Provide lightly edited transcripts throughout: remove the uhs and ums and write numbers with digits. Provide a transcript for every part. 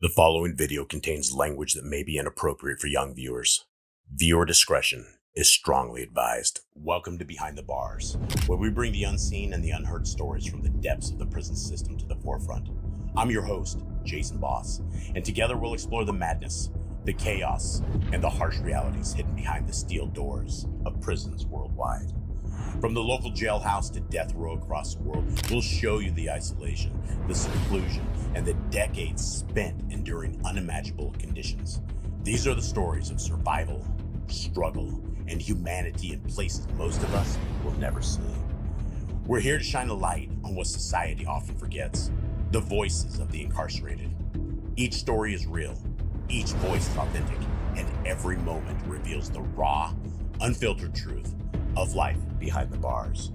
The following video contains language that may be inappropriate for young viewers. Viewer discretion is strongly advised. Welcome to Behind the Bars, where we bring the unseen and the unheard stories from the depths of the prison system to the forefront. I'm your host, Jason Boss, and together we'll explore the madness, the chaos, and the harsh realities hidden behind the steel doors of prisons worldwide. From the local jailhouse to death row across the world, we'll show you the isolation, the seclusion, and the decades spent enduring unimaginable conditions. These are the stories of survival, struggle, and humanity in places most of us will never see. We're here to shine a light on what society often forgets, the voices of the incarcerated. Each story is real, each voice is authentic, and every moment reveals the raw, unfiltered truth of life behind the bars.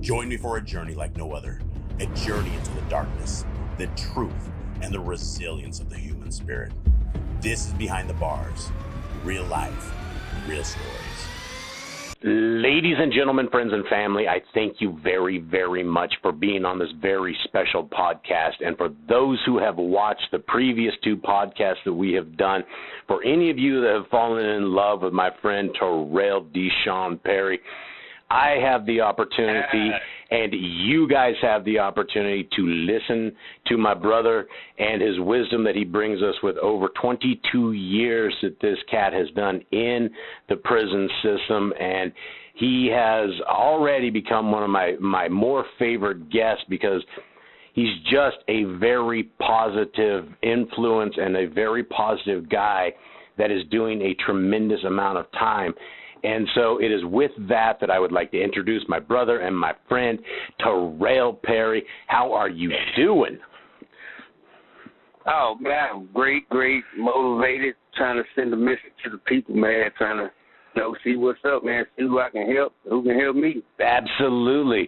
Join me for a journey like no other, a journey into the darkness, the truth, and the resilience of the human spirit. This is Behind the Bars, real life, real stories. Ladies and gentlemen, friends and family, I thank you very, very much for being on this very special podcast. And for those who have watched the previous two podcasts that we have done, for any of you that have fallen in love with my friend Terrell Deshaun Perry, I have the opportunity, and you guys have the opportunity to listen to my brother and his wisdom that he brings us with over 22 years that this cat has done in the prison system. And he has already become one of my more favorite guests because he's just a very positive influence and a very positive guy that is doing a tremendous amount of time. And so it is with that I would like to introduce my brother and my friend, Terrell Perry. How are you doing? Oh, man, I'm great, motivated, trying to send a message to the people, man, trying to see what's up, man, see who I can help, who can help me. Absolutely.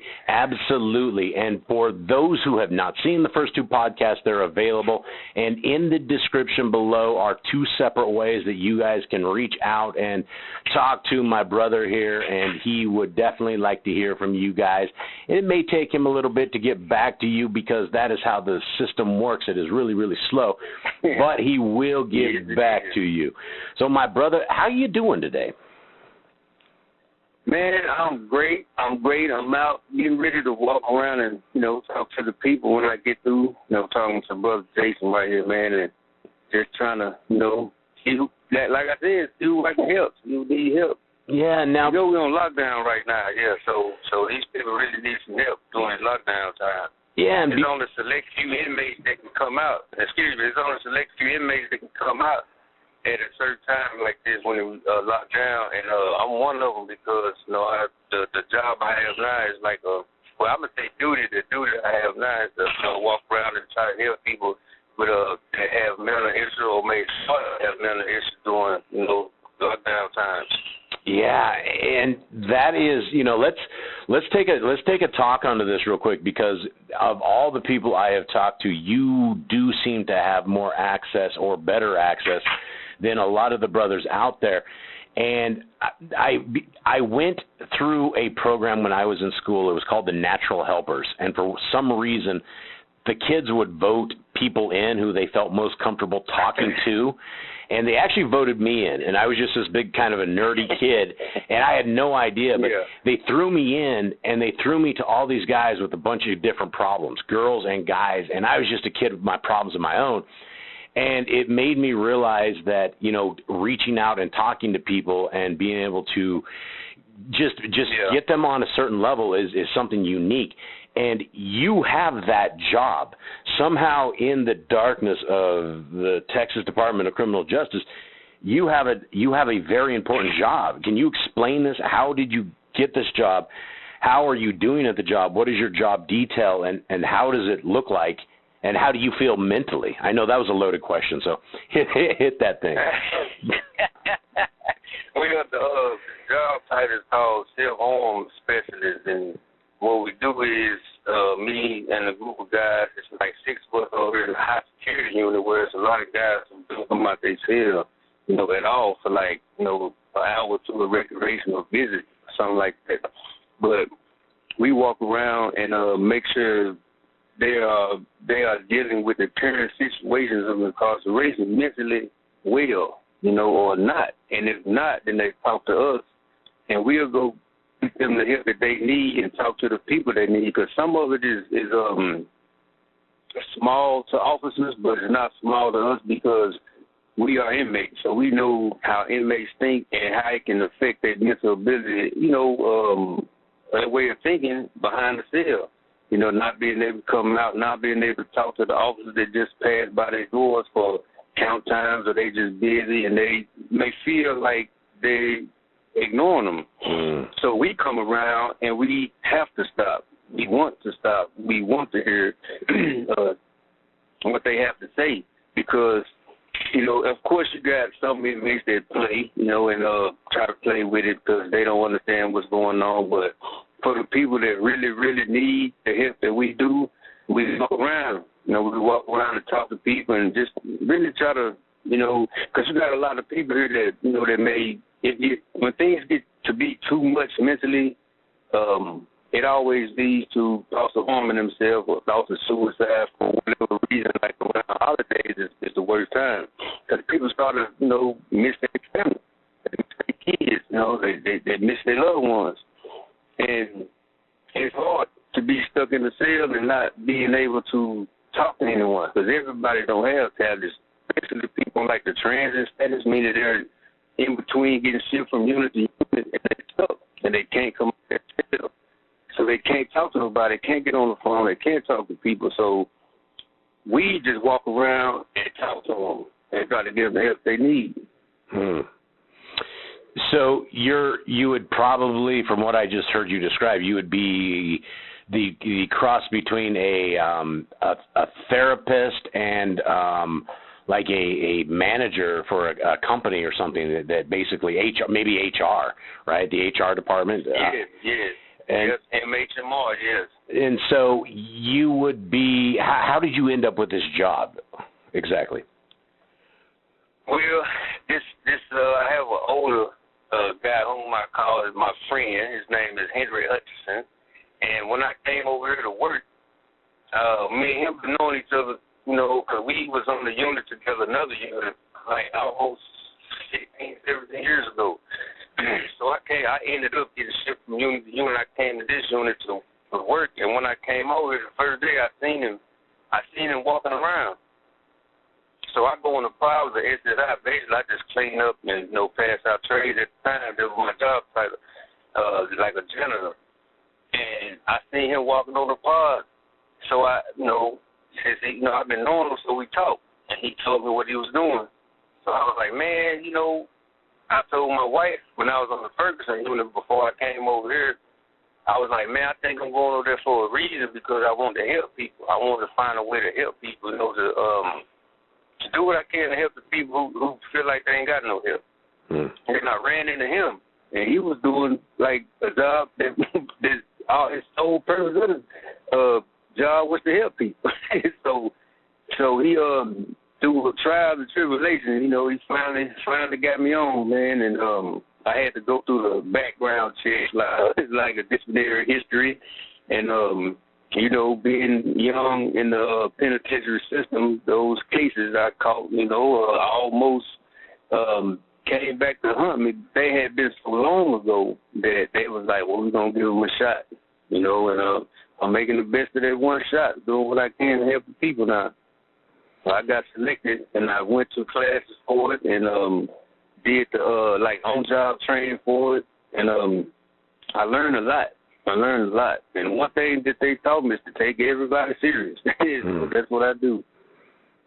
And for those who have not seen the first two podcasts, they're available. And in the description below are two separate ways that you guys can reach out and talk to my brother here, and he would definitely like to hear from you guys. It may take him a little bit to get back to you because that is how the system works. It is really, really slow, but he will get back to you. So my brother, how you doing today? Man, I'm great. I'm out getting ready to walk around and, talk to the people when I get through, talking to Brother Jason right here, man, and just trying to, see who, like I said, see who I can help, see who need help. Yeah, now. We're on lockdown right now, so these people really need some help during lockdown time. Yeah, and it's only select few inmates that can come out. It's only select few inmates that can come out at a certain time like this when it locked down, and I'm one of them because the job I have now is like I'm gonna say duty. The duty I have now is to walk around and try to help people with that have mental issues or may have mental issues during lockdown times. Yeah, and that is, let's take a talk onto this real quick because of all the people I have talked to, you do seem to have more access or better access than a lot of the brothers out there. And I went through a program when I was in school. It was called the Natural Helpers, and for some reason, the kids would vote people in who they felt most comfortable talking to. And they actually voted me in, and I was just this big kind of a nerdy kid, and I had no idea. But They threw me in, and they threw me to all these guys with a bunch of different problems, girls and guys, and I was just a kid with my problems of my own. And it made me realize that, reaching out and talking to people and being able to just get them on a certain level is something unique. And you have that job. Somehow in the darkness of the Texas Department of Criminal Justice, you have a very important job. Can you explain this? How did you get this job? How are you doing at the job? What is your job detail, and how does it look like? And how do you feel mentally? I know that was a loaded question, so hit that thing. The job title is called self-harm specialist, and what we do is me and a group of guys, it's like 6 of us over in the high security unit where there's a lot of guys who don't come out their cell, at all for like, an hour to a recreational visit or something like that. But we walk around and make sure they are dealing with the current situations of incarceration mentally well, or not. And if not, then they talk to us, and we'll go get them the help that they need and talk to the people they need. Because some of it is small to officers, but it's not small to us because we are inmates, so we know how inmates think and how it can affect their mental ability, their way of thinking behind the cell. Not being able to come out, not being able to talk to the officers that just pass by their doors for count times, or they just busy and they may feel like they ignoring them. So we come around and we have to stop. We want to stop. We want to hear what they have to say because, of course you got some inmates that play, and try to play with it because they don't understand what's going on. But for the people that really, really need the help that we do, we walk around. We walk around and talk to people and just really try to, because you got a lot of people here that, that may, when things get to be too much mentally, it always leads to thoughts of harming themselves or thoughts of suicide for whatever reason. Like around holidays is the worst time because people start to, miss their family, they miss their kids, they miss their loved ones. And it's hard to be stuck in the cell and not being able to talk to anyone because everybody don't have tablets, especially people like the transgender status, meaning they're in between getting shipped from unit to unit and they're stuck and they can't come out of their cell. So they can't talk to nobody, can't get on the phone, they can't talk to people. So we just walk around and talk to them and try to give them the help they need. So you would probably, from what I just heard you describe, you would be the cross between a therapist and like a manager for a company or something that basically maybe HR, right? The HR department. Yes. And MHMR, yes. And so you would be. How did you end up with this job exactly? Well, I have an older guy whom I call is my friend. His name is Henry Hutchinson. And when I came over here to work, me and him been knowing each other, because we was on the unit together, another unit, like almost 16, 17 years ago. So I ended up getting shipped from unit to unit. I came to this unit to work, and when I came over the first day, I seen him walking around. So I go in the file with the SSI. Basically, I just clean up and pass out trays at the time. That was my job title, like a janitor. And I seen him walking on the pod. So I, since I've been knowing him, so we talked, and he told me what he was doing. So I was like, man, I told my wife when I was on the Ferguson unit before I came over here, I was like, man, I think I'm going over there for a reason because I want to help people. I want to find a way to help people, to do what I can to help the people who feel like they ain't got no help. And I ran into him, and he was doing like a job that his sole purpose of his job was to help people. so he through trials and tribulations, he finally got me on, man, and I had to go through the background check, like a disciplinary history, and being young in the penitentiary system, those cases I caught, almost came back to hunt me. They had been so long ago that they was like, well, we're going to give them a shot, and I'm making the best of that one shot, doing what I can to help the people now. So I got selected, and I went to classes for it, and did the on-job training for it, and I learned a lot. And one thing that they taught me is to take everybody serious. That's what I do.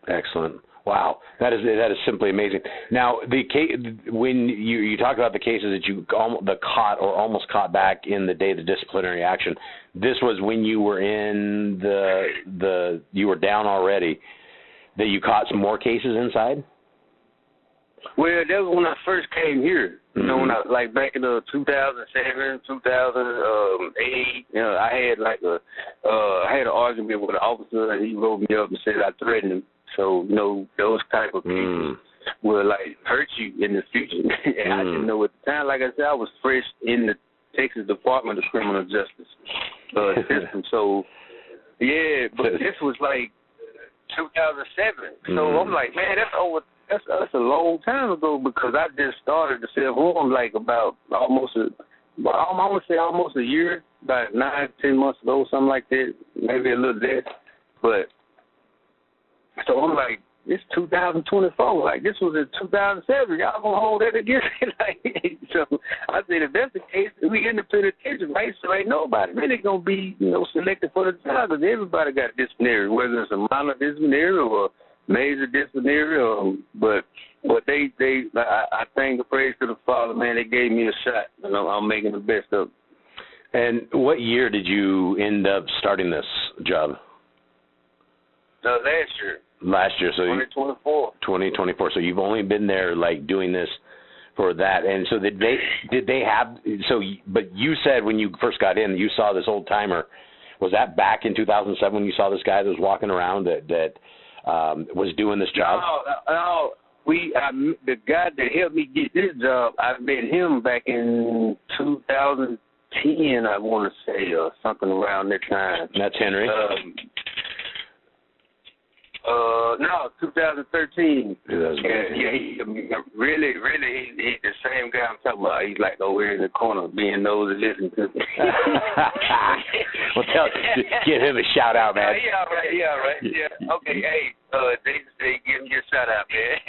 Excellent. Wow, that is simply amazing. Now, the case, when you talk about the cases that you caught or almost caught back in the day of the disciplinary action, this was when you were in you were down already, that you caught some more cases inside? Well, that was when I first came here. When I back in 2007, 2008. I had an argument with an officer, and he wrote me up and said I threatened him. So those type of people will hurt you in the future. And I didn't know at the time. Like I said, I was fresh in the Texas Department of Criminal Justice system. So Yeah, but this was like 2007. So I'm like, man, that's a long time ago, because I just started to self-harm like about almost a year, about 9-10 months ago, something like that, maybe a little less. But so I'm like, it's 2024. Like, this was in 2007. Y'all gonna hold that against me? Like, so I said, if that's the case, we in the penitentiary, right? So ain't nobody really gonna be, selected for the job, because everybody got disciplinary, whether it's a minor disciplinary or a major disciplinary. But I thank the praise to the Father, man. They gave me a shot, and I'm making the best of it. And what year did you end up starting this job? Last year. Last year, so 2024. 2024. So you've only been there like doing this for that. And so did they have? So, but you said when you first got in, you saw this old timer. Was that back in 2007 when you saw this guy that was walking around that was doing this job? No. The guy that helped me get this job, I met him back in 2010, I want to say, or something around that time. That's Henry. No, 2013. Yeah, he really, he's the same guy I'm talking about. He's like over here in the corner, being nosy, listening to me. Well, give him a shout out, man. Yeah, all right. Yeah. Okay, hey, they give him a shout out, man.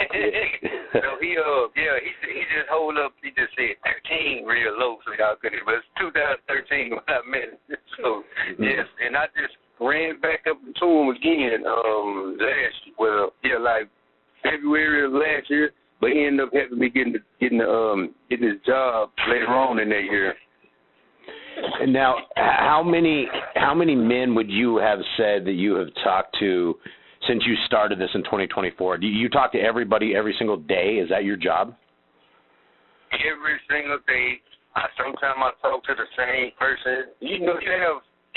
So he just hold up. He just said 13 real low, so y'all couldn't. But it's 2013 when I met him. So yes, and I just ran back up to him again like February of last year, but he ended up having me getting his job later on in that year. And now, how many men would you have said that you have talked to since you started this in 2024? Do you talk to everybody every single day? Is that your job? Every single day. Sometimes I talk to the same person. You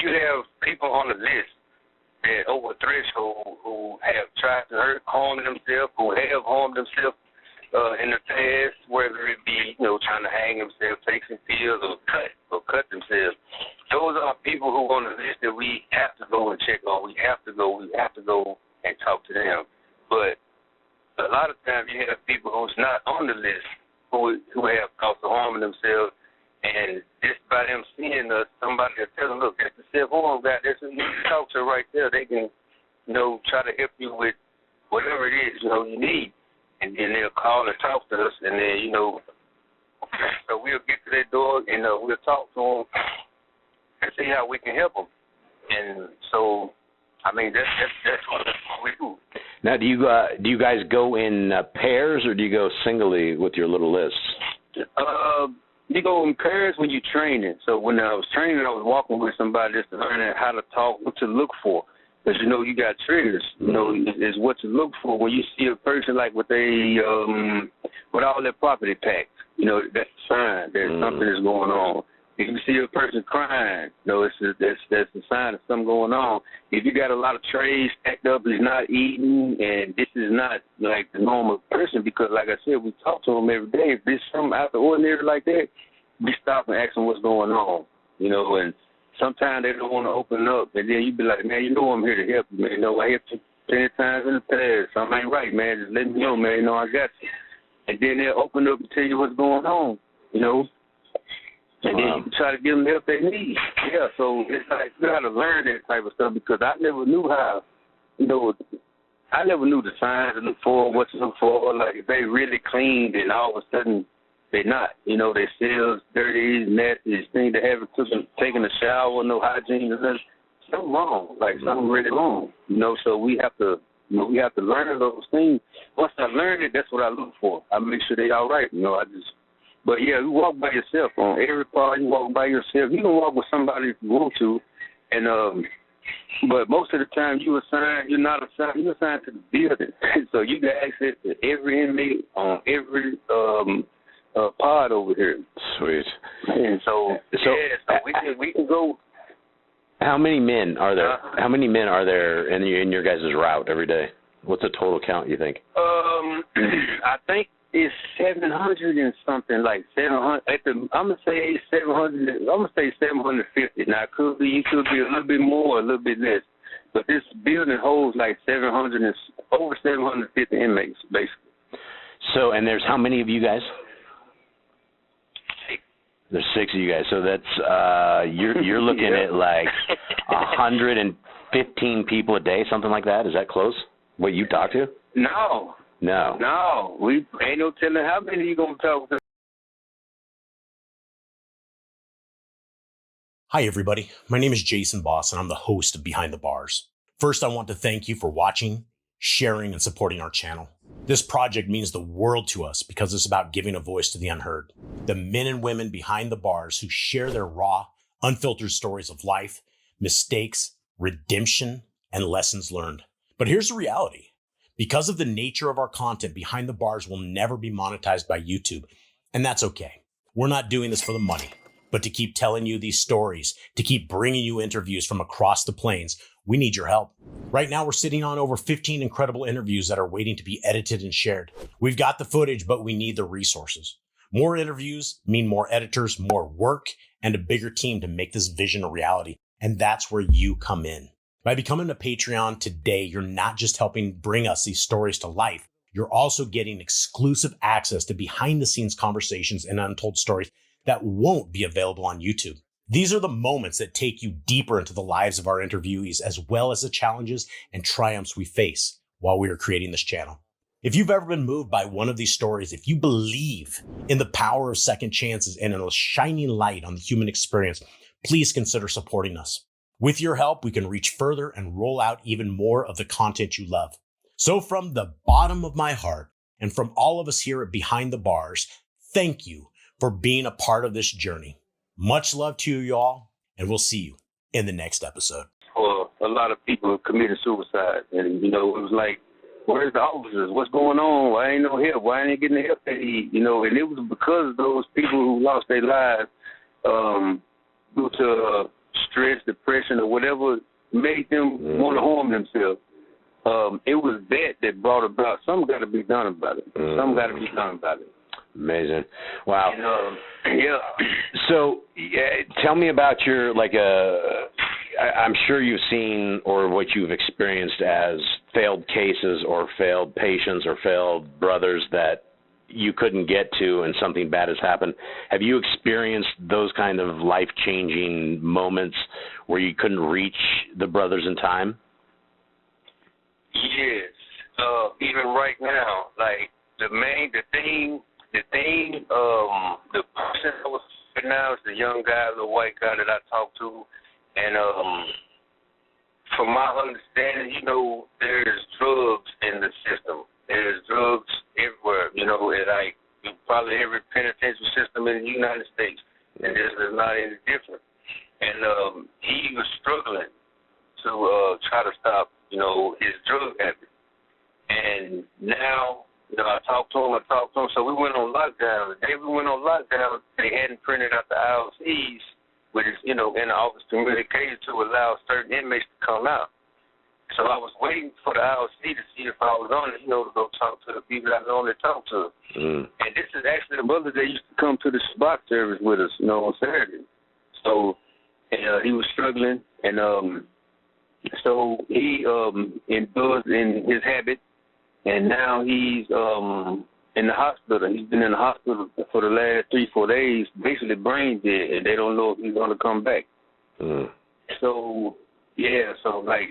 have people on the list that over threshold who have tried to harm themselves, who have harmed themselves in the past, whether it be trying to hang themselves, take some pills, or cut themselves. Those are people who are on the list that we have to go and check on. We have to go and talk to them. But a lot of times you have people who's not on the list who have thoughts of harming themselves. And just by them seeing us, somebody will tell them, look, that's the self-harm guy. That's who you talk to right there. They can, try to help you with whatever it is, you need. And then they'll call and talk to us. And then, so we'll get to their door and we'll talk to them and see how we can help them. And so, I mean, that's what we do. Now, do you guys go in pairs, or do you go singly with your little list? You go in pairs when you're training. So when I was training, I was walking with somebody just to learn how to talk, what to look for. Because, you got triggers. Is what to look for when you see a person like with all their property packed. That's a sign that something is going on. If you see a person crying, that's a sign of something going on. If you got a lot of trays stacked up, he's not eating, and this is not like the normal person, because like I said, we talk to them every day. If there's something out the ordinary like that, we stop and ask them what's going on, and sometimes they don't want to open up, and then you be like, man, I'm here to help you, man. I helped you 10 times in the past. Something ain't right, man. Just let me know, man. I got you. And then they'll open up and tell you what's going on, And then you can try to give them the help they need. Yeah, so it's like you got to learn that type of stuff, because I never knew how, I never knew the signs to look for, what to look for. Like if they really clean, then all of a sudden they're not. Their cells dirty, nasty, things they haven't taken a shower, no hygiene, or nothing. Something wrong, like something really wrong. So we have to learn those things. Once I learn it, that's what I look for. I make sure they all right. But yeah, you walk by yourself on every part. You walk by yourself. You can walk with somebody if you want to, and but most of the time you're not assigned. You're assigned to the building, so you got access to every inmate on every pod over here. Sweet. And so we can go. How many men are there? How many men are there in your guys' route every day? What's the total count, you think? I think it's 700 and something, like 700. I'm gonna say 700. I'm gonna say 750. Now it could be a little bit more, a little bit less. But this building holds like over 750 inmates, basically. So, and there's how many of you guys? There's 6 of you guys. So that's you're looking at like 115 people a day, something like that. Is that close? What you talk to? No. We ain't no telling how many you gonna talk to. Hi, everybody. My name is Jason Boss, and I'm the host of Behind the Bars. First, I want to thank you for watching, sharing, and supporting our channel. This project means the world to us because it's about giving a voice to the unheard, the men and women behind the bars who share their raw, unfiltered stories of life, mistakes, redemption, and lessons learned. But here's the reality. Because of the nature of our content, Behind the Bars will never be monetized by YouTube, and that's okay. We're not doing this for the money. But to keep telling you these stories, to keep bringing you interviews from across the plains, we need your help. Right now, we're sitting on over 15 incredible interviews that are waiting to be edited and shared. We've got the footage, but we need the resources. More interviews mean more editors, more work, and a bigger team to make this vision a reality. And that's where you come in. By becoming a Patreon today, you're not just helping bring us these stories to life. You're also getting exclusive access to behind-the-scenes conversations and untold stories that won't be available on YouTube. These are the moments that take you deeper into the lives of our interviewees, as well as the challenges and triumphs we face while we are creating this channel. If you've ever been moved by one of these stories, if you believe in the power of second chances and in a shining light on the human experience, please consider supporting us. With your help, we can reach further and roll out even more of the content you love. So from the bottom of my heart, and from all of us here at Behind the Bars, thank you for being a part of this journey. Much love to you, y'all, and we'll see you in the next episode. Or a lot of people committed suicide, and it was like, where's the officers? What's going on? Why ain't no help? Why ain't they getting the help they need? And it was because of those people who lost their lives due to stress, depression, or whatever made them want to harm themselves. It was that brought about. Something got to be done about it. Amazing. Wow. Yeah. So tell me about your, I'm sure you've seen or what you've experienced as failed cases or failed patients or failed brothers that you couldn't get to and something bad has happened. Have you experienced those kind of life-changing moments where you couldn't reach the brothers in time? Yes. Even right now, the person I was right now is the young guy, the white guy that I talked to, and from my understanding, there's drugs in the system. There's drugs everywhere, in probably every penitentiary system in the United States, and this is not any different. And he was struggling to try to stop, his drug habit. And now, I talked to him. So we went on lockdown. The day we went on lockdown, they hadn't printed out the IOCs, which is, in the office communication to allow certain inmates to come out. So I was waiting for the IOC to see if I was on it, to go talk to the people I normally talk to. And this is actually the brother that used to come to the Shabbat service with us, on Saturday. So he was struggling, and so he indulged in his habit, and now he's in the hospital. He's been in the hospital for the last 3-4 days, basically brain dead, and they don't know if he's going to come back. So, yeah,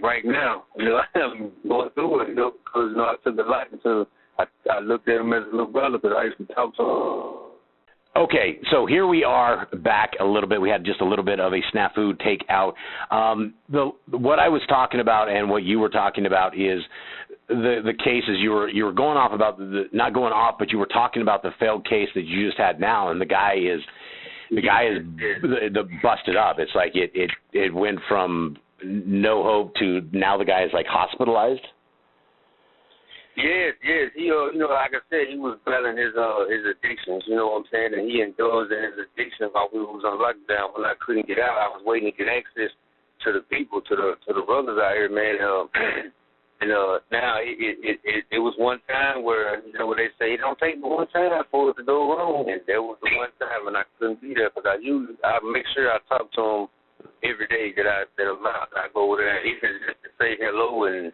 right now, I'm going through it, because, I took a lot until I looked at him as a little brother, because I used to talk to him. Okay, so here we are back a little bit. We had just a little bit of a snafu takeout. What I was talking about and what you were talking about is the cases you were going off about, not going off, but you were talking about the failed case that you just had now, and the guy is busted up. It's like it went from no hope to now the guy is hospitalized. Yes. He, like I said, he was battling his addictions. You know what I'm saying? And he indulged in his addiction while we was on lockdown. When I couldn't get out, I was waiting to get access to the people, to the brothers out here, man. And now it was one time where where they say it don't take but one time for it to go wrong, and there was the one time when I couldn't be there, because I make sure I talk to him every day that I'm out. I go over there, even just to say hello and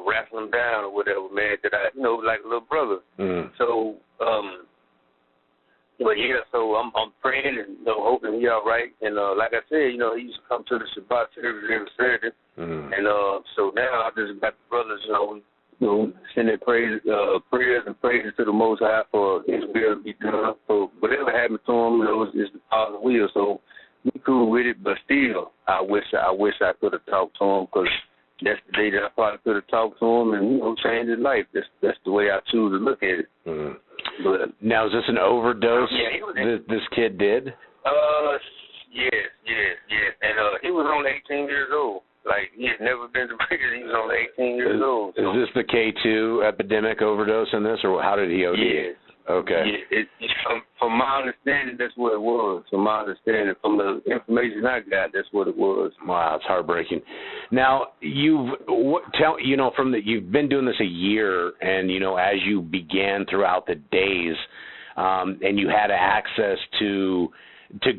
wrestle him down or whatever, man, that I, like a little brother. So, but yeah, so I'm praying and hoping he all right. And like I said, he used to come to the Shabbat service every Saturday. And so now I just got the brothers, sending prayers and praises to the Most High for His will to be done. So whatever happened to him, it's the Father's will. So we cool with it, but still, I wish I could have talked to him, because that's the day that I probably could have talked to him and change his life. That's the way I choose to look at it. But now, is this an overdose? Yeah, this kid did? Yes. And he was only 18 years old. Like, he had never been to prison. He was only 18 years old. So. Is this the K2 epidemic overdose in this, or how did he OD? Yes. Okay. Yeah, from my understanding, that's what it was. From my understanding, from the information I got, that's what it was. Wow, it's heartbreaking. Now, you've been doing this a year, and as you began throughout the days, and you had access to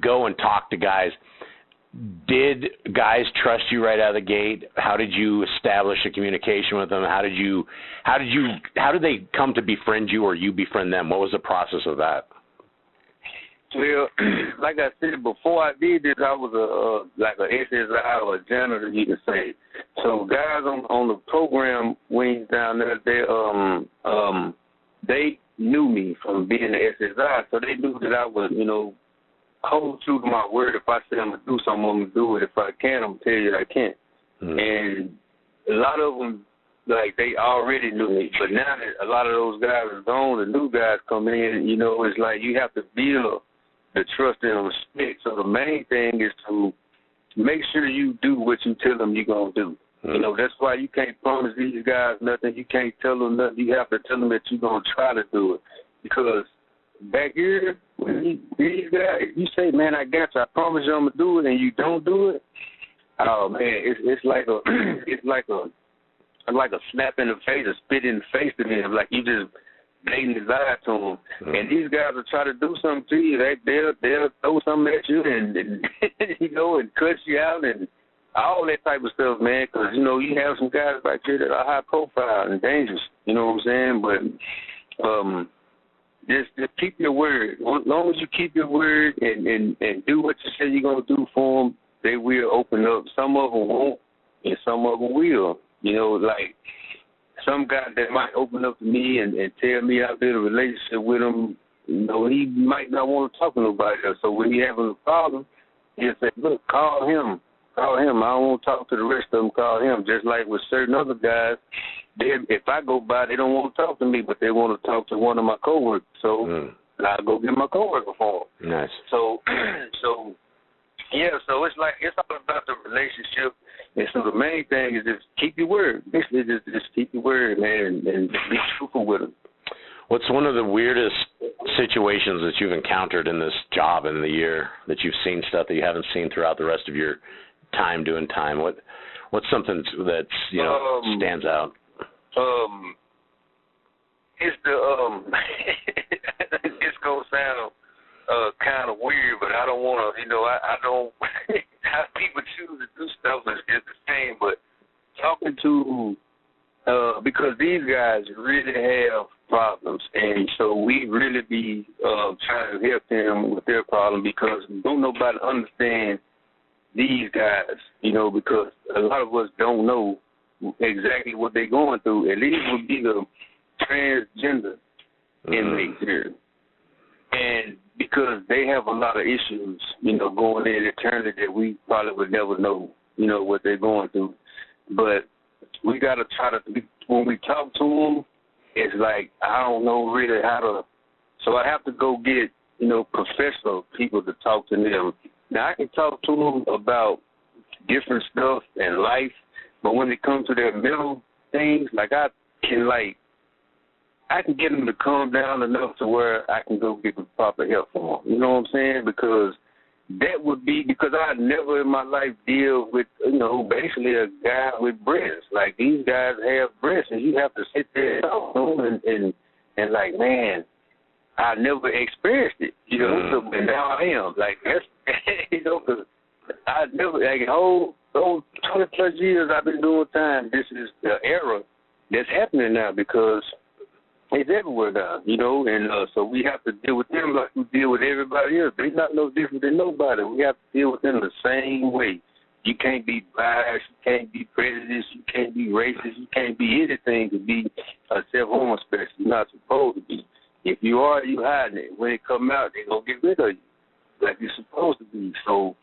go and talk to guys. Did guys trust you right out of the gate? How did you establish a communication with them? How did they come to befriend you, or you befriend them? What was the process of that? Well, like I said, before I did this, I was like a SSI or a janitor, you could say. So guys on the program wings down there, they knew me from being an SSI, so they knew that I was, hold true to my word. If I say I'm going to do something, I'm going to do it. If I can, I'm going to tell you that I can't. And a lot of them, like, they already knew me. But now that a lot of those guys are gone, the new guys come in, it's like you have to build the trust and respect. So the main thing is to make sure you do what you tell them you're going to do. That's why you can't promise these guys nothing. You can't tell them nothing. You have to tell them that you're going to try to do it. Because back here, when these guys, you say, man, I got you, I promise you I'm gonna do it, and you don't do it. Oh man, it's like a slap in the face, a spit in the face to them. Like you just blatant desire to them. And these guys will try to do something to you. They'll throw something at you and and cut you out and all that type of stuff, man. Because you have some guys back here that are high profile and dangerous. You know what I'm saying? But Just keep your word. As long as you keep your word and do what you say you're going to do for them, they will open up. Some of them won't, and some of them will. Like some guy that might open up to me and tell me I built a relationship with him, he might not want to talk to nobody else. So when he having a problem, he'll say, look, call him. I don't want to talk to the rest of them. Call him. Just like with certain other guys, if I go by, they don't want to talk to me, but they want to talk to one of my coworkers. So I'll go get my coworker for them. Nice. So it's like it's all about the relationship. And so the main thing is just keep your word. Basically, just keep your word, man, and be truthful with them. What's one of the weirdest situations that you've encountered in this job in the year that you've seen stuff that you haven't seen throughout the rest of your time doing time? What's something that's stands out? It's it's gonna sound kind of weird, but I don't want to. I don't. How people choose to do stuff is the same, but talking to because these guys really have problems, and so we really be trying to help them with their problem because don't nobody understand these guys, because a lot of us don't know exactly what they're going through. At least would be the transgender inmates here. And because they have a lot of issues, going in eternity that we probably would never know, what they're going through. But we got to try to, when we talk to them, it's like, I don't know really how to, so I have to go get, professional people to talk to them. Now, I can talk to them about different stuff in life, but when it comes to their mental things, I can get them to calm down enough to where I can go get the proper help for them. You know what I'm saying? Because that would be, because I never in my life deal with, basically a guy with breasts. Like, these guys have breasts, and you have to sit there and talk to them and like, man, I never experienced it, so, but now I am. Like, that's, because I never, those 20 plus years I've been doing time, this is the era that's happening now because it's everywhere now, you know, and so we have to deal with them like we deal with everybody else. They're not no different than nobody. We have to deal with them the same way. You can't be biased, you can't be prejudiced, you can't be racist, you can't be anything to be a self-homosexual. You're not supposed to be. If you are, you hiding it. When it come out, they're going to get rid of you like you're supposed to be. So,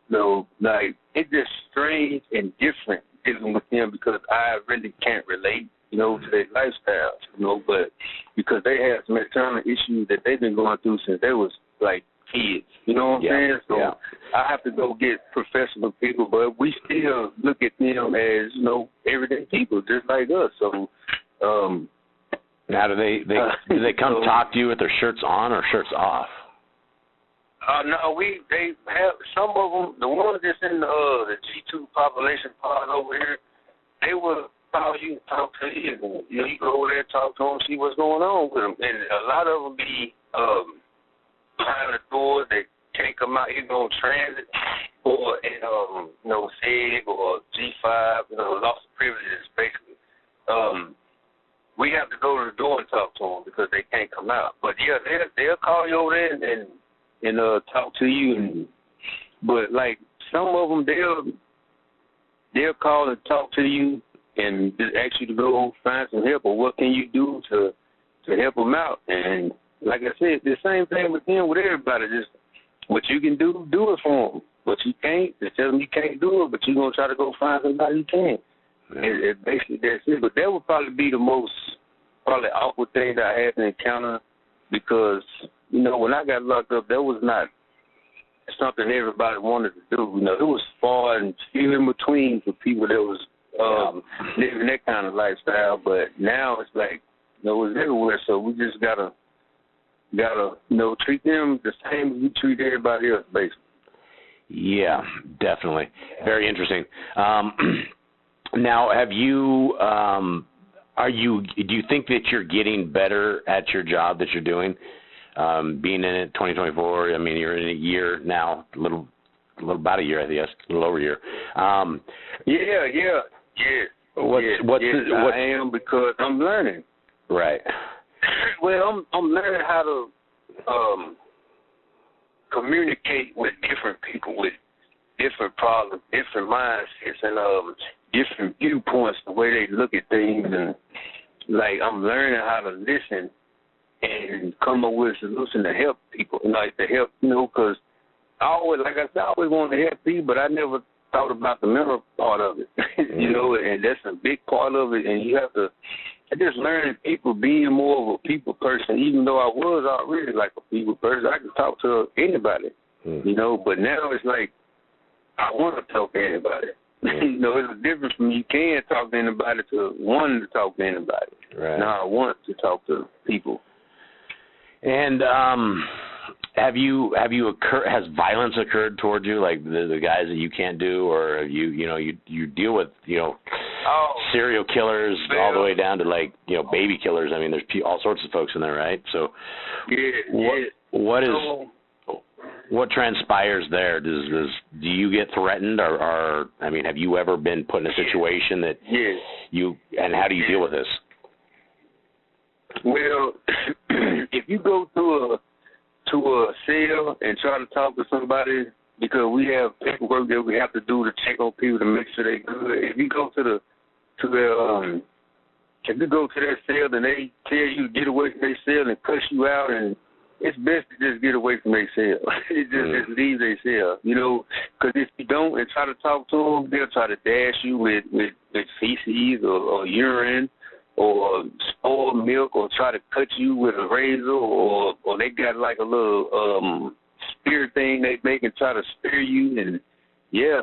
you know, like, it's just strange and different dealing with them because I really can't relate, you know, to their lifestyles, you know, but because they have some internal issues that they've been going through since they was, like, kids, you know what I'm saying? So I have to go get professional people, but we still look at them as, you know, everyday people just like us. So, now do they come talk to you with their shirts on or shirts off? No, they have some of them. The ones that's in the G2 population part over here, they will call you and talk to you. And, you know, you go over there, talk to them, see what's going on with them. And a lot of them be behind the doors. They can't come out either on transit or in you know, SEG or G5. You know, loss of privileges basically. We have to go to the door and talk to them because they can't come out. But yeah, they'll call you over there and talk to you. But like some of them, they'll call and talk to you and just ask you to go find some help or what can you do to help them out. And like I said, the same thing with them, with everybody. Just what you can do it for them. What you can't, just tell them you can't do it, but you're gonna try to go find somebody who can. It basically that's it. But that would probably be the most awkward thing that I had to encounter because, you know, when I got locked up, that was not something everybody wanted to do. You know, it was far and few in between for people that was living that kind of lifestyle. But now it's like, you know, it's everywhere. So we just gotta you know, treat them the same as we treat everybody else, basically. Yeah, definitely. Very interesting. Now, have you? Do you think that you're getting better at your job that you're doing? Being in it 2024, I mean, you're in a year now, a little about a year, I guess, a little over a year. Yeah. I am because I'm learning. Right. Well, I'm learning how to communicate with different people with different problems, different mindsets, and different viewpoints, the way they look at things, and like I'm learning how to listen and come up with a solution to help people, like to help, you know, because I always wanted to help people, but I never thought about the mental part of it, you know, and that's a big part of it, and you have to. I just learned people being more of a people person, even though I was already like a people person. I could talk to anybody, you know, but now it's like I want to talk to anybody. You know, it's a difference from you can talk to anybody to wanting to talk to anybody. Right. Now I want to talk to people. And has violence occurred towards you, like the guys that you can't do, or you deal with, you know, serial killers all the way down to, like, you know, baby killers. I mean, there's all sorts of folks in there, right? So what transpires there? Do you get threatened, or I mean, have you ever been put in a situation that and how do you deal with this? Well, if you go to a cell and try to talk to somebody, because we have paperwork that we have to do to check on people to make sure they're good. If you go to their cell and they tell you to get away from their cell and cuss you out, and it's best to just get away from their cell. Just leave their cell, you know, because if you don't and try to talk to them, they'll try to dash you with feces or urine or spoiled milk, or try to cut you with a razor, or they got like a little spear thing they can try to spear you, and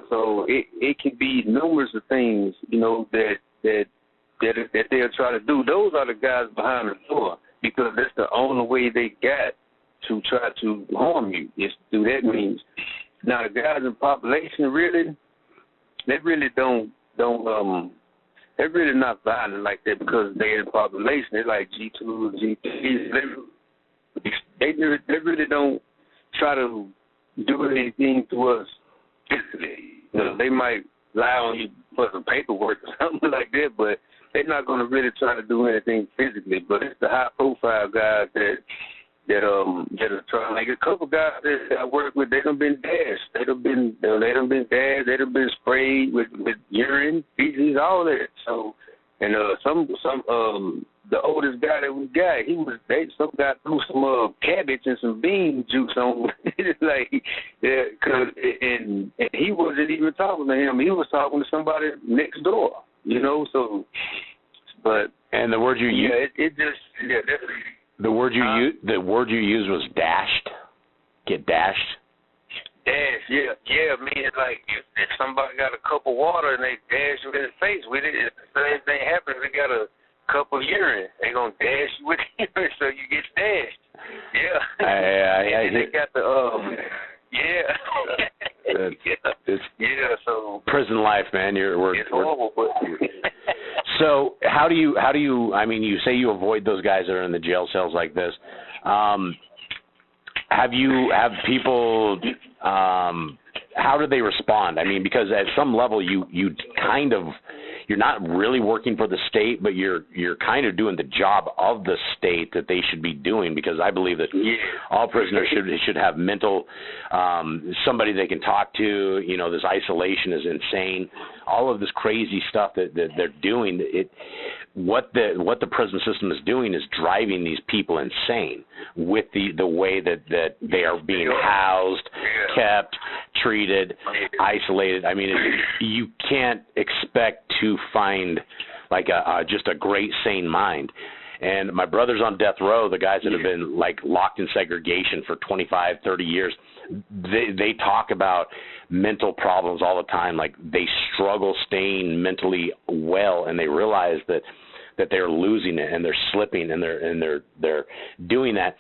so it can be numerous of things, you know, that they'll try to do. Those are the guys behind the door, because that's the only way they got to try to harm you, is through that means. Now the guys in population they're really not violent like that because they're in population. They're like G2, G3. They really don't try to do anything to us physically. You know, they might lie on you for some paperwork or something like that, but they're not going to really try to do anything physically. But it's the high-profile guys that are trying. Like a couple guys that I work with, they done been dashed. They done been dashed. They done been sprayed with urine, feces, all that. So, and the oldest guy that we got, some guy threw some cabbage and some bean juice on. Like, yeah, and he wasn't even talking to him. He was talking to somebody next door. You know, so, but and the word you used, definitely. The word you used was dashed. Get dashed. Dash, yeah. I mean, it's like if somebody got a cup of water and they dash you in the face with it, if the same thing happens, they got a cup of urine, they gonna dash you with urine, so you get dashed. Yeah. I think they got the So prison life, man. It's horrible, but. So how do you? I mean, you say you avoid those guys that are in the jail cells like this. Have people? How do they respond? I mean, because at some level, you're not really working for the state, but you're kind of doing the job of the state that they should be doing. Because I believe that all prisoners should have mental somebody they can talk to. You know, this isolation is insane. All of this crazy stuff that they're doing. What the prison system is doing is driving these people insane with the way that they are being housed, kept, treated, isolated. I mean, you can't expect to find like just a great sane mind. And my brothers on death row, the guys that have been like locked in segregation for 25, 30 years, they talk about mental problems all the time. Like they struggle staying mentally well, and they realize that they're losing it and they're slipping and they're doing that.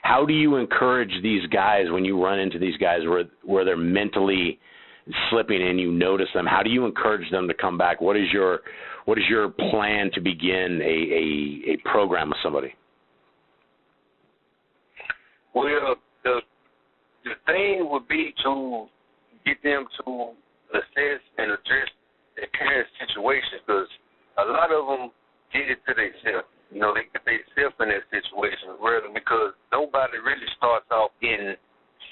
How do you encourage these guys when you run into these guys where they're mentally slipping and you notice them? How do you encourage them to come back? What is your plan to begin a program with somebody? Well, the thing would be to get them to assess and address their current situation, because a lot of them did it to themselves. You know, they get themselves in that situation, rather, because nobody really starts off in,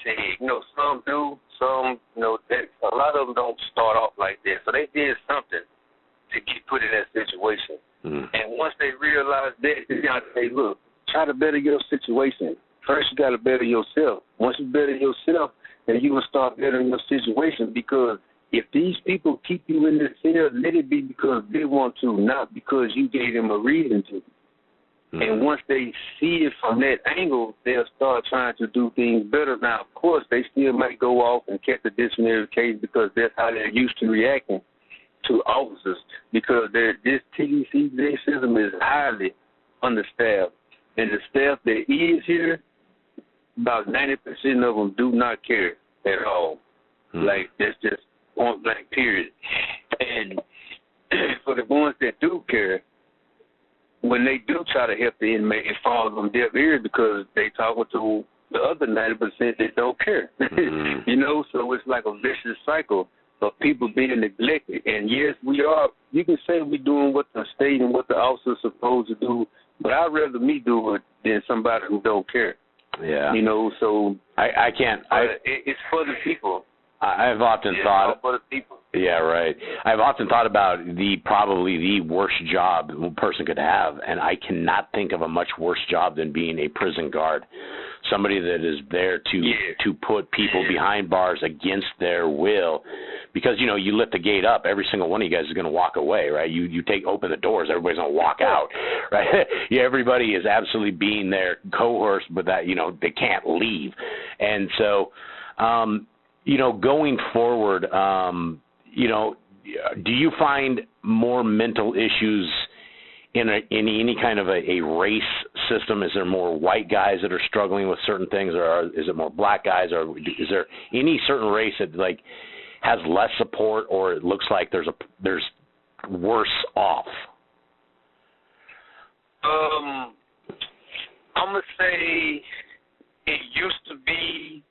say, you know, some do, some, you know, a lot of them don't start off like that. So they did something to get put in that situation. And once they realize that, they got to say, look, try to better your situation. First, you got to better yourself. Once you better yourself, then you will start bettering your situation, because if these people keep you in this cell, let it be because they want to, not because you gave them a reason to. And once they see it from that angle, they'll start trying to do things better. Now, of course, they still might go off and catch a disciplinary case because that's how they're used to reacting to officers, because this TDCJ system is highly understaffed. And the staff that is here, about 90% of them do not care at all. Like, that's just point blank, period. And for the ones that do care, when they do try to help the inmate, it falls on deaf ears because they talking to the other 90% that don't care. You know, so it's like a vicious cycle of people being neglected. And yes, we are. You can say we're doing what the state and what the officer's supposed to do, but I'd rather me do it than somebody who don't care. Yeah. You know, so I can't. It's for the people. I've often thought. For the people. Yeah, right. I've often thought about probably the worst job a person could have, and I cannot think of a much worse job than being a prison guard. Somebody that is there to put people behind bars against their will, because you know you lift the gate up, every single one of you guys is going to walk away, right? You open the doors, everybody's going to walk out, right? Yeah, everybody is absolutely being there coerced, but that they can't leave, and so going forward. Do you find more mental issues in any kind of a race system? Is there more white guys that are struggling with certain things, or is it more black guys, or is there any certain race that has less support, or it looks like there's worse off? I'm gonna say it used to be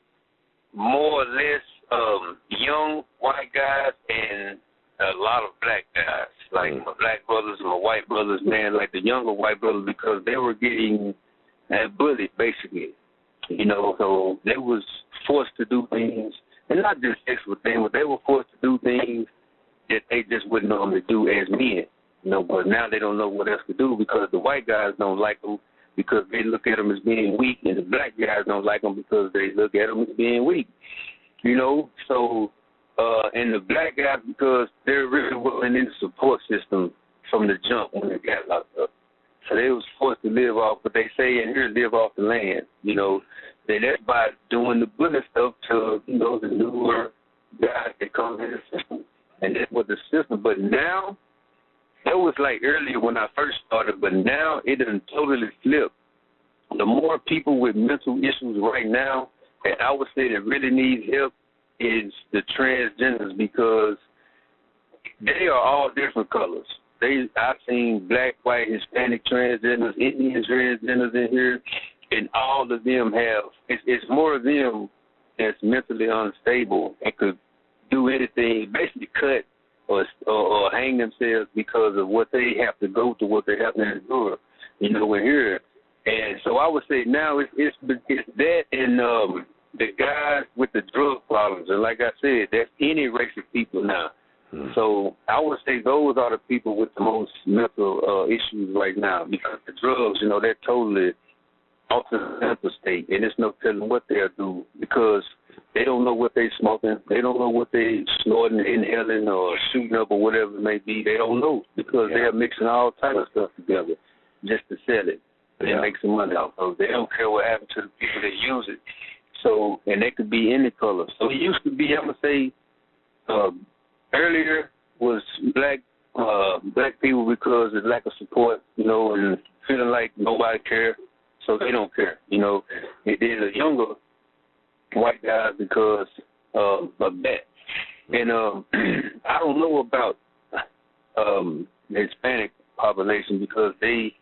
more or less young white guys and a lot of black guys, like my black brothers and my white brothers, man, like the younger white brothers, because they were getting bullied, basically. You know, so they was forced to do things, and not just sexual things, but they were forced to do things that they just wouldn't normally do as men. You know, but now they don't know what else to do because the white guys don't like them because they look at them as being weak, and the black guys don't like them because they look at them as being weak. You know, so, and the black guys, because they're really willing in the support system from the jump when they got locked up. So they was forced to live off, but they say in here, live off the land. You know, that's by doing the bully stuff to, you know, the newer guys that come in the system. And that's what the system, but now, that was like earlier when I first started, but now it done totally flipped. The more people with mental issues right now, and I would say that really needs help, is the transgenders, because they are all different colors. I've seen black, white, Hispanic transgenders, Indian transgenders in here, and all of them have, it's more of them that's mentally unstable and could do anything, basically cut or hang themselves because of what they have to go through, what they have to endure. You know, we're here. And so I would say now it's that and the guys with the drug problems. And like I said, that's any race of people now. So I would say those are the people with the most mental issues right now, because the drugs, you know, they're totally alter the mental state, and there's no telling what they'll do because they don't know what they're smoking. They don't know what they're snorting, inhaling, or shooting up, or whatever it may be. They don't know because they're mixing all types of stuff together just to sell it and make some money off of it. They don't care what happens to the people that use it. So, and they could be any color. So it used to be, I'm going to say, earlier was black people because of lack of support, you know, and feeling like nobody cares, so they don't care, you know. And then the younger white guys because of that. And I don't know about the Hispanic population because they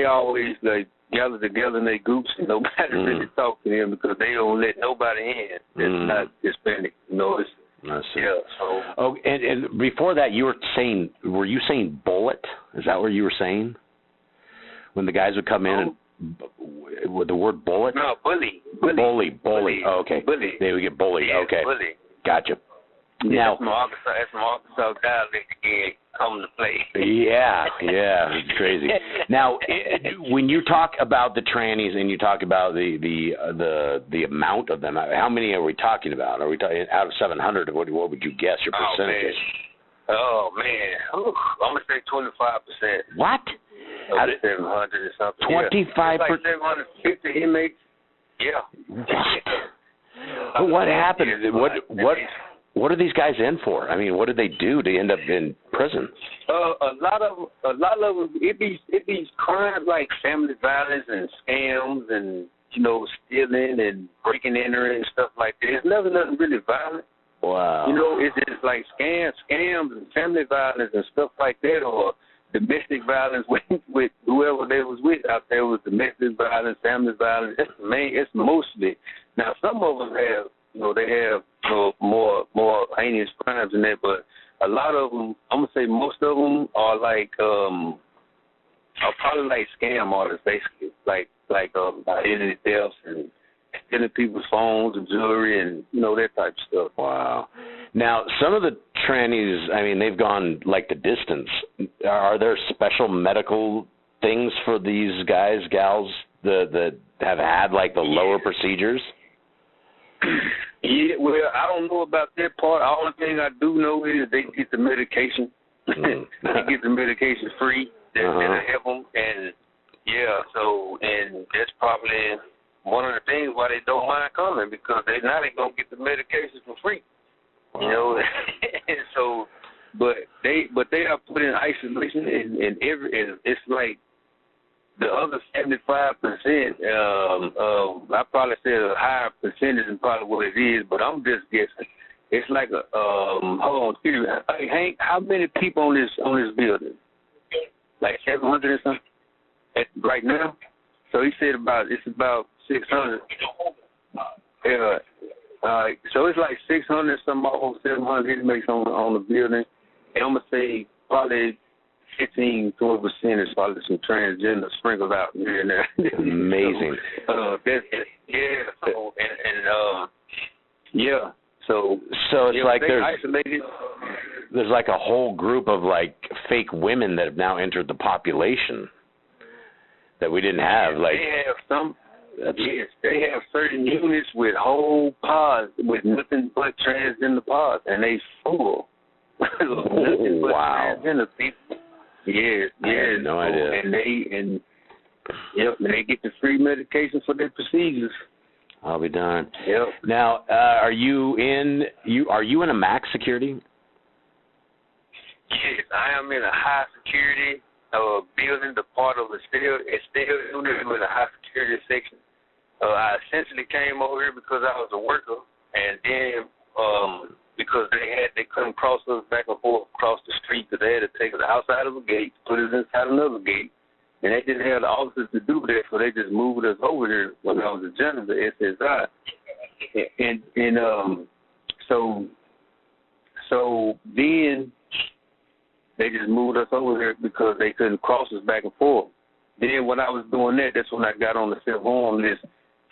always like gather together in their groups and nobody really talk to them because they don't let nobody in that's not Hispanic, you know. So. And before that, were you saying bullet? Is that what you were saying? When the guys would come in and with the word bullet? No, bully. Bully. Oh, okay. Bully. They would get bullied. Yeah, okay. Bully. Gotcha. Yeah, Now, that's my Arkansas dialect again come to play. Yeah, it's crazy. Now, when you talk about the trannies and you talk about the amount of them, how many are we talking about? Are we talking out of 700? What would you guess your percentage? Oh man, Ooh, I'm gonna say 25%. What? Out of 700 or something. 25%. Like 750 inmates. Yeah. What? What happened? What are these guys in for? I mean, what did they do to end up in prison? A lot of them, it be crimes like family violence and scams and, you know, stealing and breaking and entering and stuff like that. It's never nothing really violent. Wow. You know, it's just like scams and family violence and stuff like that, or domestic violence with whoever they was with out there was domestic violence, family violence. That's the main. It's mostly. Now some of them have, you know, they have, you know, more heinous crimes than that, but a lot of them, I'm gonna say most of them are like are probably like scam artists, basically, like identity thefts and stealing people's phones and jewelry and, you know, that type of stuff. Wow. Now, some of the trannies, I mean, they've gone like the distance. Are there special medical things for these guys, gals, that have had like the lower procedures? Yeah, well, I don't know about that part. The only thing I do know is they get the medication. They get the medication free. That'll help them. And, yeah, so, and that's probably one of the things why they don't mind coming, because they're going to get the medication for free. Wow. You know, and so, but they are put in isolation, and it's like the other 75%. I probably said a higher percentage than probably what it is, but I'm just guessing. It's like a hold on, excuse me. Hey, Hank, how many people on this building? Like 700 or something right now. So he said it's about 600. Yeah. So it's like 600, some almost 700 inmates on the building, I'm going to say probably 15, 20% is probably some transgender sprinkled out here and there. Amazing. So, So it's like there's like a whole group of like fake women that have now entered the population that we didn't have. Like they have some. Yes, they have certain units with whole pods with nothing but transgender pods, and they full. Nothing but transgender people. Yeah. I had no idea. And they get the free medication for their procedures. I'll be darned. Yep. Now, are you in a max security? Yes, I am in a high security building. The part of the still unit with a high security section. I essentially came over here because I was a worker, and then because they couldn't cross us back and forth across the street, because they had to take us outside of a gate, put us inside another gate. And they didn't have the officers to do that, so they just moved us over here when I was a janitor at SSI. So then they just moved us over here because they couldn't cross us back and forth. Then when I was doing that, that's when I got on the self-harm list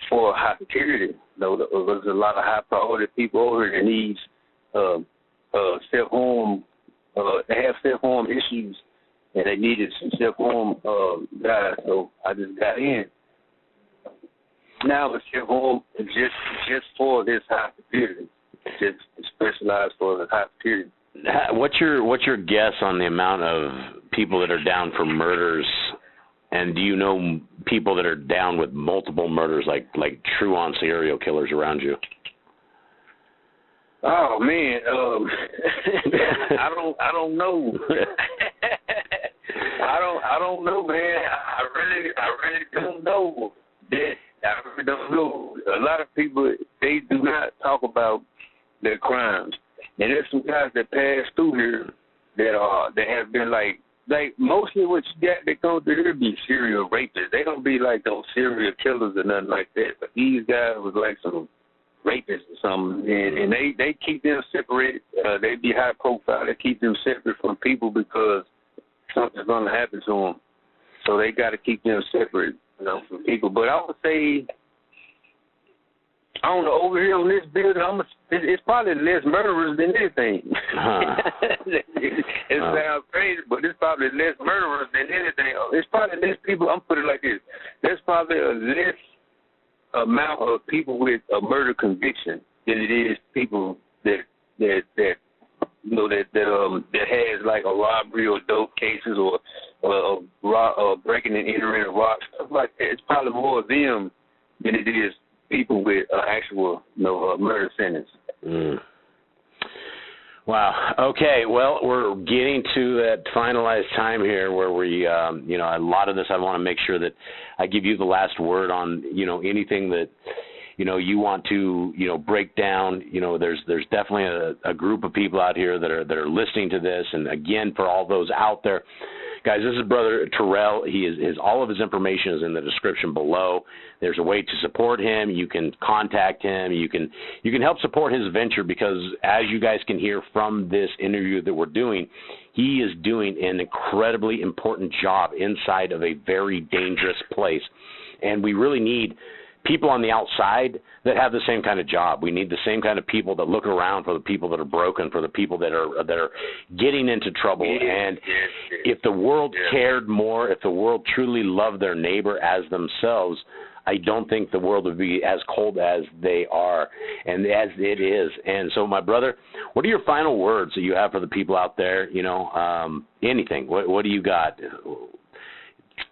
for high security. There was a lot of high priority people over here that needs self-harm. They have self-harm issues. And they needed some self-harm guys, so I just got in. Now the self-harm is just for this high security, just specialized for the high security. What's your guess on the amount of people that are down for murders, and do you know people that are down with multiple murders, like true-on serial killers around you? Oh man, I don't know. I don't know, man. I really don't know. I really don't know. A lot of people, they do not talk about their crimes, and there's some guys that pass through here that have been like mostly what you got that come through here be serial rapists. They don't be like those serial killers or nothing like that. But these guys was like some rapists or something, and they keep them separated. They be high profile. They keep them separate from people because something's going to happen to them. So they got to keep them separate, from people. But I would say, I don't know, over here on this building, it's probably less murderers than anything. It sounds crazy, but it's probably less murderers than anything. It's probably less people. I'm putting it like this. There's probably a less amount of people with a murder conviction than it is people that has like a robbery or dope cases or breaking and entering a rock, stuff like that. It's probably more of them than it is people with actual murder sentence. Mm. Wow. Okay. Well, we're getting to that finalized time here where we, a lot of this I want to make sure that I give you the last word on, anything that, you want to, break down. There's definitely a group of people out here that are listening to this. And again, for all those out there, guys, this is Brother Terrell. All of his information is in the description below. There's a way to support him. You can contact him. You can help support his venture because, as you guys can hear from this interview that we're doing, he is doing an incredibly important job inside of a very dangerous place. And we really need people on the outside that have the same kind of job. We need the same kind of people that look around for the people that are broken, for the people that are getting into trouble. And if the world cared more, if the world truly loved their neighbor as themselves, I don't think the world would be as cold as they are and as it is. And so, my brother, what are your final words that you have for the people out there? Anything. What do you got? The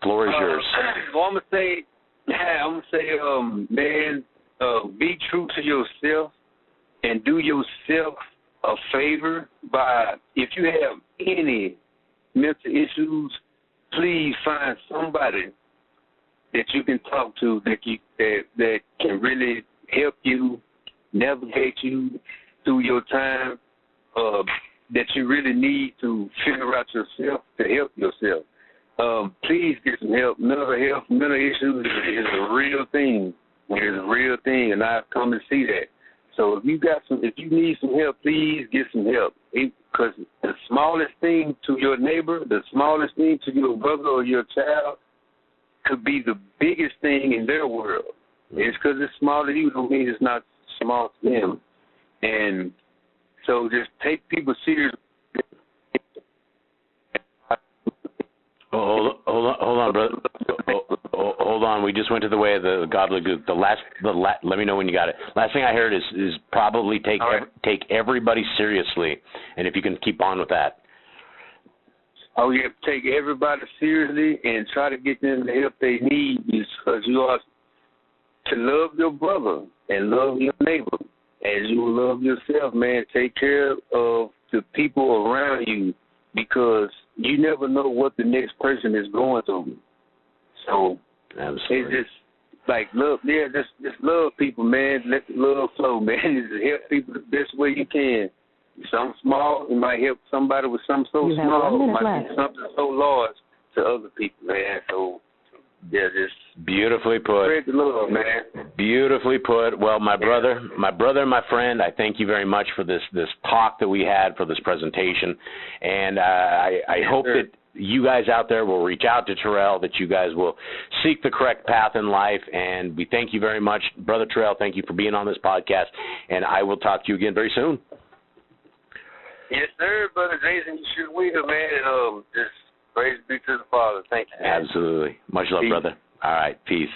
floor is yours. Well, I'm gonna say, man, be true to yourself and do yourself a favor by, if you have any mental issues, please find somebody that you can talk to that can really help you, navigate you through your time, that you really need to figure out yourself to help yourself. Please get some help. Mental issues is a real thing. It is a real thing, and I've come to see that. So if you need some help, please get some help. Because the smallest thing to your neighbor, the smallest thing to your brother or your child, could be the biggest thing in their world. It's because it's small to you don't mean it's not small to them. And so just take people seriously. Hold on, brother. Hold on. We just went to the way of the gobbledygook. Let me know when you got it. Last thing I heard is probably take everybody seriously, and if you can keep on with that. Oh, you have to take everybody seriously and try to get them the help they need, because you are to love your brother and love your neighbor as you love yourself, man. Take care of the people around you, because you never know what the next person is going through. So absolutely. It's just like love. Yeah, just love people, man. Let the love flow, man. Just help people the best way you can. Something small, it might help somebody with something so small. It might be something so large to other people, man. So yeah, just beautifully put. Spread the love, man. Beautifully put. Well, my brother and my friend, I thank you very much for this talk that we had, for this presentation, and I hope that you guys out there will reach out to Terrell, that you guys will seek the correct path in life, and we thank you very much. Brother Terrell, thank you for being on this podcast, and I will talk to you again very soon. Yes, sir, Brother Jason, you sure will, man, and just praise be to the Father. Thank you, man. Absolutely. Much love, Peace. brother. All right, peace.